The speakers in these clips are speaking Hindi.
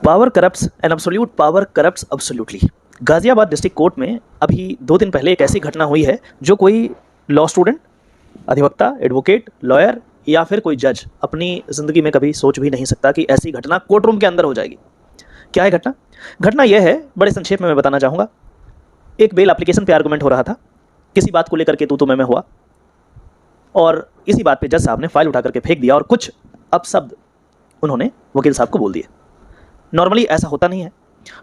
Power corrupts and absolute power corrupts absolutely. Ghaziabad district court में अभी 2 दिन पहले एक ऐसी घटना हुई है जो कोई लॉ स्टूडेंट, अधिवक्ता, एडवोकेट, लॉयर या फिर कोई जज अपनी ज़िंदगी में कभी सोच भी नहीं सकता कि ऐसी घटना कोर्ट रूम के अंदर हो जाएगी। क्या है घटना? घटना यह है, बड़े संक्षेप में मैं बताना चाहूँगा। एक बेल एप्लीकेशन पे आर्गूमेंट हो रहा था, किसी बात को लेकर के तू मैं हुआ और इसी बात पे जज साहब ने फाइल उठा करके फेंक दिया और कुछ अपशब्द उन्होंने वकील साहब को बोल दिए। नॉर्मली ऐसा होता नहीं है।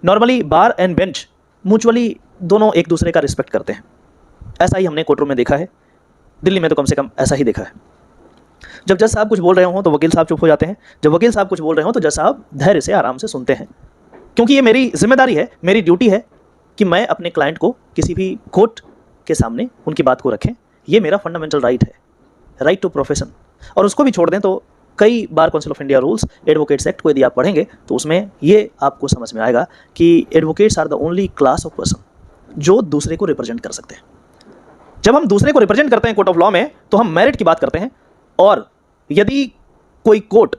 Normally bar and bench mutually दोनों एक दूसरे का रिस्पेक्ट करते हैं। ऐसा ही हमने कोर्ट रूम में देखा है, दिल्ली में तो कम से कम ऐसा ही देखा है। जब जज साहब कुछ बोल रहे हों तो वकील साहब चुप हो जाते हैं, जब वकील साहब कुछ बोल रहे हों तो जज साहब धैर्य से आराम से सुनते हैं, क्योंकि ये मेरी जिम्मेदारी है, मेरी ड्यूटी है कि मैं अपने क्लाइंट को किसी भी कोर्ट के सामने उनकी बात को रखें। ये मेरा फंडामेंटल राइट है, राइट टू प्रोफेशन। और उसको भी छोड़ दें तो कई bar council of India rules, advocates act को यदि आप पढ़ेंगे तो उसमें ये आपको समझ में आएगा कि advocates are the only class of person जो दूसरे को रिप्रेजेंट कर सकते हैं। जब हम दूसरे को रिप्रेजेंट करते हैं कोर्ट ऑफ लॉ में तो हम मेरिट की बात करते हैं, और यदि कोई कोर्ट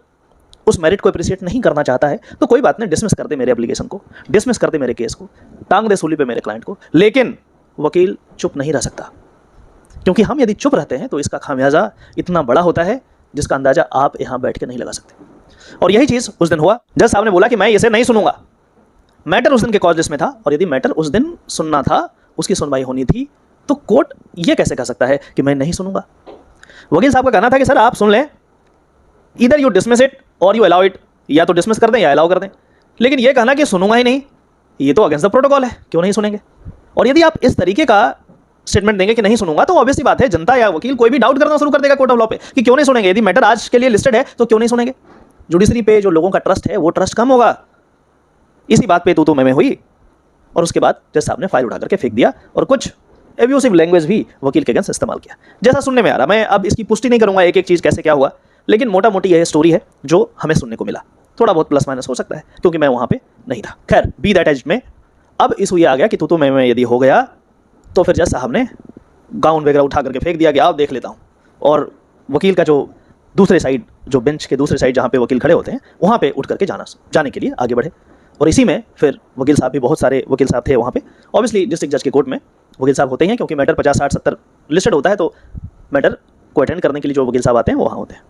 उस मेरिट को अप्रिशिएट नहीं करना चाहता है तो कोई बात नहीं, डिसमिस कर दे मेरे एप्लीकेशन को, डिसमिस कर दे मेरे केस को, टांग दे सूली पे मेरे क्लाइंट को। लेकिन वकील चुप नहीं रह सकता, क्योंकि हम यदि चुप रहते हैं तो इसका खामियाजा इतना बड़ा होता है जिसका अंदाजा आप यहाँ बैठ के नहीं लगा सकते। और यही चीज़ उस दिन हुआ। जज साहब ने बोला कि मैं इसे नहीं सुनूंगा। मैटर उस दिन के कॉज लिस्ट में था, और यदि मैटर उस दिन सुनना था, उसकी सुनवाई होनी थी, तो कोर्ट ये कैसे कह सकता है कि मैं नहीं सुनूंगा? वकील साहब का कहना था कि सर आप सुन लें, इधर यू डिसमिस इट और यू अलाउ इट, या तो डिसमिस कर दें या अलाउ कर दें। लेकिन ये कहना कि सुनूंगा ही नहीं, ये तो अगेंस्ट द प्रोटोकॉल है, क्यों नहीं सुनेंगे? और यदि आप इस तरीके का स्टेटमेंट देंगे कि नहीं सुनूंगा तो ऑब्वियसली बात है, जनता या वकील कोई भी डाउट करना शुरू कर देगा कोर्ट ऑफ लॉ पे कि क्यों नहीं सुनेंगे। यदि मैटर आज के लिए लिस्टेड है तो क्यों नहीं सुनेंगे? जुडिशरी पे जो लोगों का ट्रस्ट है वो ट्रस्ट कम होगा। इसी बात पे तू मैं हुई, और उसके बाद जज साहब ने फाइल उठा करके फेंक दिया और कुछ एब्यूसिव लैंग्वेज भी वकील के अगेंस्ट इस्तेमाल किया, जैसा सुनने में आ रहा। मैं अब इसकी पुष्टि नहीं करूंगा एक एक चीज़ कैसे क्या हुआ, लेकिन मोटा मोटी यह स्टोरी है जो हमें सुनने को मिला। थोड़ा बहुत प्लस माइनस हो सकता है क्योंकि मैं वहाँ पे नहीं था। खैर, बी दैट एज में अब इशू ये आ गया कि तू मैं यदि हो गया तो फिर जज साहब ने गाउन वगैरह उठा करके फेंक दिया कि आप देख लेता हूँ, और वकील का जो दूसरे साइड, जो बेंच के दूसरे साइड जहाँ पे वकील खड़े होते हैं, वहाँ पे उठ करके जाने के लिए आगे बढ़े। और इसी में फिर वकील साहब भी, बहुत सारे वकील साहब थे वहाँ पे। ऑब्वियसली डिस्ट्रिक्ट जज के कोर्ट में वकील साहब होते ही हैं, क्योंकि मैटर 50, 60, 70 लिस्टेड होता है, तो मैटर को अटेंड करने के लिए जो वकील साहब आते हैं वो वहाँ होते हैं।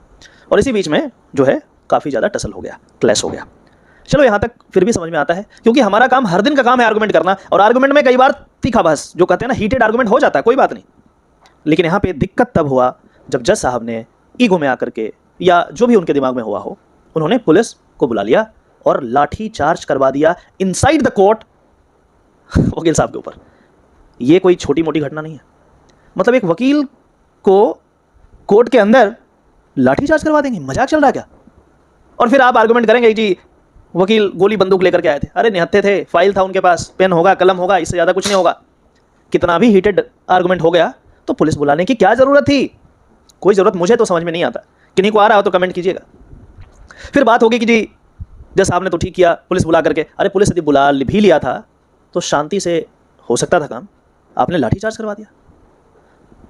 और इसी बीच में जो है काफ़ी ज़्यादा टसल हो गया, क्लैश हो गया। चलो यहाँ तक फिर भी समझ में आता है, क्योंकि हमारा काम हर दिन का काम है आर्गुमेंट करना, और आर्गुमेंट में कई बार तीखा बहस, जो कहते हैं ना हीटेड आर्गुमेंट हो जाता है, कोई बात नहीं। लेकिन यहाँ पे दिक्कत तब हुआ जब जज साहब ने ईगो में आकर के, या जो भी उनके दिमाग में हुआ हो, उन्होंने पुलिस को बुला लिया और लाठी चार्ज करवा दिया इनसाइड द कोर्ट वकील साहब के ऊपर। ये कोई छोटी मोटी घटना नहीं है। मतलब एक वकील को कोर्ट के अंदर लाठी चार्ज करवा देंगे, मजाक चल रहा है क्या? और फिर आप आर्गुमेंट करेंगे जी वकील गोली बंदूक लेकर के आए थे। अरे निहत्थे थे, फाइल था उनके पास, पेन होगा, कलम होगा, इससे ज़्यादा कुछ नहीं होगा। कितना भी हीटेड आर्गुमेंट हो गया तो पुलिस बुलाने की क्या ज़रूरत थी? कोई ज़रूरत मुझे तो समझ में नहीं आता। किन्हीं को आ रहा हो तो कमेंट कीजिएगा। फिर बात होगी कि जी जज साहब ने तो ठीक किया, पुलिस बुला करके। अरे पुलिस यदि बुला भी लिया था तो शांति से हो सकता था काम, आपने लाठीचार्ज करवा दिया।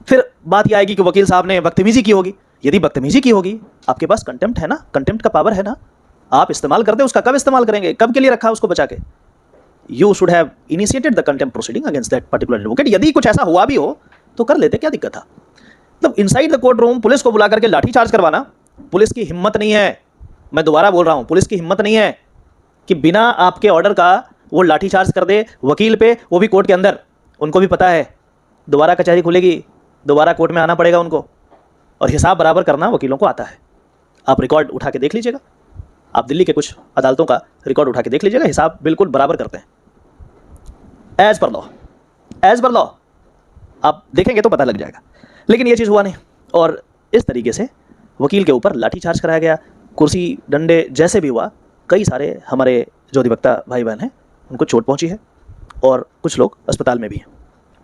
फिर बात यह आएगी कि वकील साहब ने बदतमीजी की होगी। यदि बदतमीजी की होगी, आपके पास कंटेम्प्ट है ना, कंटेम्प्ट का पावर है ना, आप इस्तेमाल करते, उसका कब इस्तेमाल करेंगे, कब के लिए रखा उसको बचा के? You should have initiated the contempt proceeding against that particular advocate. यदि कुछ ऐसा हुआ भी हो तो कर लेते, क्या दिक्कत था? मतलब inside the court room police को बुला करके लाठी चार्ज करवाना, पुलिस की हिम्मत नहीं है, मैं दोबारा बोल रहा हूं, पुलिस की हिम्मत नहीं है कि बिना आपके ऑर्डर का वो लाठी चार्ज कर दे वकील पे, वो भी कोर्ट के अंदर। उनको भी पता है दोबारा कचहरी खुलेगी, दोबारा कोर्ट में आना पड़ेगा उनको, और हिसाब बराबर करना वकीलों को आता है। आप रिकॉर्ड उठा के देख लीजिएगा, आप दिल्ली के कुछ अदालतों का रिकॉर्ड उठा के देख लीजिएगा, हिसाब बिल्कुल बराबर करते हैं as per law, as per law. आप देखेंगे तो पता लग जाएगा। लेकिन ये चीज़ हुआ नहीं, और इस तरीके से वकील के ऊपर लाठीचार्ज कराया गया, कुर्सी डंडे जैसे भी हुआ। कई सारे हमारे जो अधिवक्ता भाई बहन हैं उनको चोट पहुंची है, और कुछ लोग अस्पताल में भी हैं।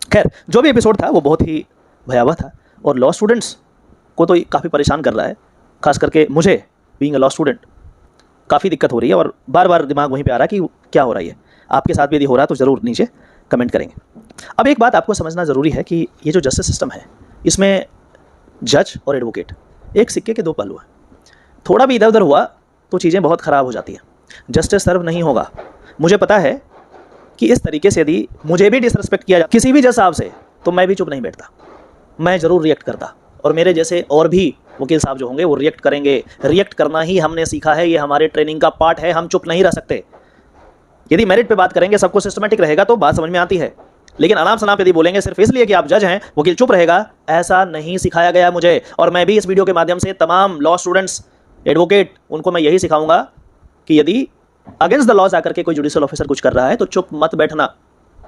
खैर, जो भी एपिसोड था वो बहुत ही भयावह था, और लॉ स्टूडेंट्स को तो काफ़ी परेशान कर रहा है। खास करके मुझे बीइंग अ लॉ स्टूडेंट काफ़ी दिक्कत हो रही है, और बार बार दिमाग वहीं पे आ रहा है कि क्या हो रहा है। आपके साथ भी यदि हो रहा है तो ज़रूर नीचे कमेंट करेंगे। अब एक बात आपको समझना ज़रूरी है कि ये जो जस्टिस सिस्टम है, इसमें जज और एडवोकेट एक सिक्के के दो पहलू हैं। थोड़ा भी इधर उधर हुआ तो चीज़ें बहुत ख़राब हो जाती हैं। जस्टिस सर्व नहीं होगा। मुझे पता है कि इस तरीके से यदि मुझे भी डिसरिस्पेक्ट किया जाए किसी भी जज साहब से, तो मैं भी चुप नहीं बैठता, मैं ज़रूर रिएक्ट करता। और मेरे जैसे और भी वकील साहब जो होंगे वो रिएक्ट करेंगे। रिएक्ट करना ही हमने सीखा है, ये हमारे ट्रेनिंग का पार्ट है, हम चुप नहीं रह सकते। यदि मेरिट पे बात करेंगे, सबको सिस्टमेटिक रहेगा तो बात समझ में आती है, लेकिन अनाप शनाप यदि बोलेंगे सिर्फ इसलिए कि आप जज हैं, वकील चुप रहेगा, ऐसा नहीं सिखाया गया मुझे। और मैं भी इस वीडियो के माध्यम से तमाम लॉ स्टूडेंट्स, एडवोकेट, उनको मैं यही सिखाऊंगा कि यदि अगेंस्ट द लॉज आकर के कोई जुडिशियल ऑफिसर कुछ कर रहा है तो चुप मत बैठना।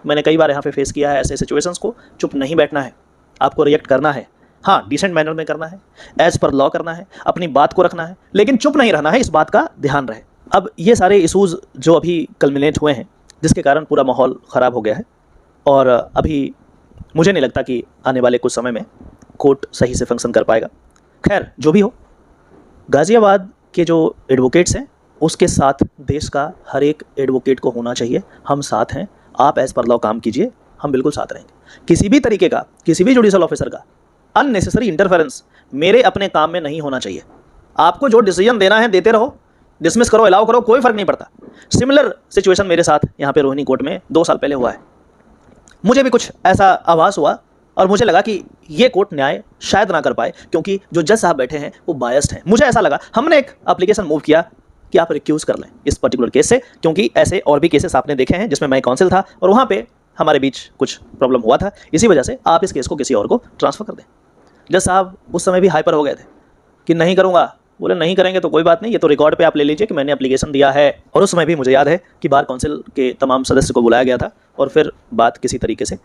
मैंने कई बार यहाँ पे फेस किया है ऐसे सिचुएशंस को। चुप नहीं बैठना है, आपको रिएक्ट करना है। हाँ, डिसेंट मैनर में करना है, एज पर लॉ करना है, अपनी बात को रखना है, लेकिन चुप नहीं रहना है, इस बात का ध्यान रहे। अब ये सारे इशूज़ जो अभी कल्मिनेट हुए हैं, जिसके कारण पूरा माहौल ख़राब हो गया है, और अभी मुझे नहीं लगता कि आने वाले कुछ समय में कोर्ट सही से फंक्शन कर पाएगा। खैर, जो भी हो, गाज़ियाबाद के जो एडवोकेट्स हैं उसके साथ देश का हर एक एडवोकेट को होना चाहिए। हम साथ हैं, आप एज़ पर लॉ काम कीजिए, हम बिल्कुल साथ रहेंगे। किसी भी तरीके का, किसी भी जुडिशियल ऑफिसर का अननेसेसरी इंटरफेरेंस मेरे अपने काम में नहीं होना चाहिए। आपको जो डिसीजन देना है देते रहो, डिसमिस करो, अलाउ करो, कोई फ़र्क नहीं पड़ता। सिमिलर सिचुएशन मेरे साथ यहाँ पे रोहिणी कोर्ट में 2 साल पहले हुआ है। मुझे भी कुछ ऐसा आभास हुआ और मुझे लगा कि ये कोर्ट न्याय शायद ना कर पाए, क्योंकि जो जज साहब बैठे हैं वो बायस्ड हैं। मुझे ऐसा लगा, हमने एक एप्लीकेशन मूव किया कि आप रिक्यूज़ कर लें इस पर्टिकुलर केस से, क्योंकि ऐसे और भी केसेस आपने देखे हैं जिसमें मैं काउंसिल था और वहाँ पे हमारे बीच कुछ प्रॉब्लम हुआ था। इसी वजह से आप इस केस को किसी और को ट्रांसफ़र कर दें। जज साहब उस समय भी हाइपर हो गए थे कि नहीं करूँगा। बोले नहीं करेंगे तो कोई बात नहीं, ये तो रिकॉर्ड पे आप ले लीजिए कि मैंने एप्लीकेशन दिया है। और उस समय भी मुझे याद है कि बार काउंसिल के तमाम सदस्य को बुलाया गया था और फिर बात किसी तरीके से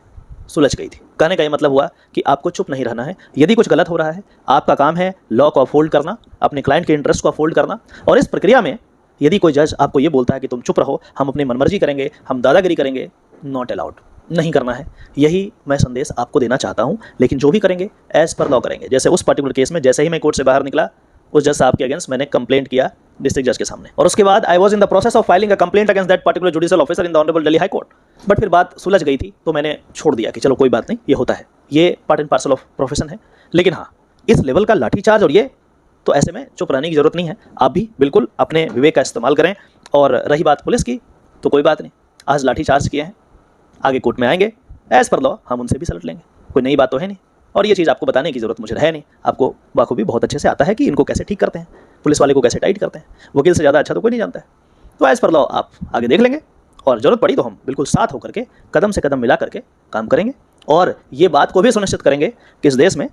सुलझ गई थी। कहने का ये मतलब हुआ कि आपको चुप नहीं रहना है। यदि कुछ गलत हो रहा है, आपका काम है लॉ को अपहोल्ड करना, अपने क्लाइंट के इंटरेस्ट को अपहोल्ड करना। और इस प्रक्रिया में यदि कोई जज आपको ये बोलता है कि तुम चुप रहो, हम अपनी मनमर्जी करेंगे, हम दादागिरी करेंगे, नॉट अलाउड, नहीं करना है। यही मैं संदेश आपको देना चाहता हूँ। लेकिन जो भी करेंगे एज पर लॉ करेंगे। जैसे उस पर्टिकुलर केस में जैसे ही मैं कोर्ट से बाहर निकला, उस जज साहब के अगेंस्ट मैंने कंप्लेंट किया डिस्ट्रिक्ट जज के सामने, और उसके बाद I was in the process of filing a complaint against that particular judicial officer in the honourable Delhi high court. But फिर बात सुलझ गई थी तो मैंने छोड़ दिया कि चलो कोई बात नहीं, ये होता है, ये part and parcel of profession है। लेकिन हाँ, इस लेवल का लाठीचार्ज और ये तो ऐसे में चुप रहने की जरूरत नहीं है। आप भी बिल्कुल अपने विवेक का इस्तेमाल करें। और रही बात पुलिस की, तो कोई बात नहीं, आज लाठीचार्ज किए हैं, आगे कोर्ट में आएंगे, एज पर लॉ हम उनसे भी सलट लेंगे, कोई नई बात तो है नहीं। और ये चीज़ आपको बताने की जरूरत मुझे है नहीं, आपको बाखूबी बहुत अच्छे से आता है कि इनको कैसे ठीक करते हैं, पुलिस वाले को कैसे टाइट करते हैं। वकील से ज़्यादा अच्छा तो कोई नहीं जानता है। तो एज पर लॉ आप आगे देख लेंगे, और ज़रूरत पड़ी तो हम बिल्कुल साथ होकर के कदम से कदम मिला करके काम करेंगे। और ये बात को भी सुनिश्चित करेंगे कि इस देश में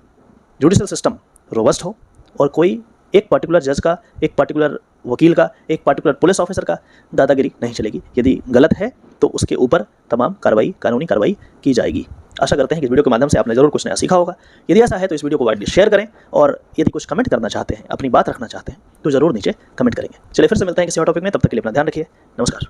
जुडिशियल सिस्टम रोबस्ट हो, और कोई एक पर्टिकुलर जज का, एक पर्टिकुलर वकील का, एक पर्टिकुलर पुलिस ऑफिसर का दादागिरी नहीं चलेगी। यदि गलत है तो उसके ऊपर तमाम कार्रवाई, कानूनी कार्रवाई की जाएगी। आशा करते हैं कि इस वीडियो के माध्यम से आपने जरूर कुछ नया सीखा होगा। यदि ऐसा है तो इस वीडियो को वाइडली शेयर करें, और यदि कुछ कमेंट करना चाहते हैं, अपनी बात रखना चाहते हैं, तो जरूर नीचे कमेंट करेंगे। चलिए फिर से मिलते हैं किसी और टॉपिक में, तब तक के लिए अपना ध्यान रखिए। नमस्कार।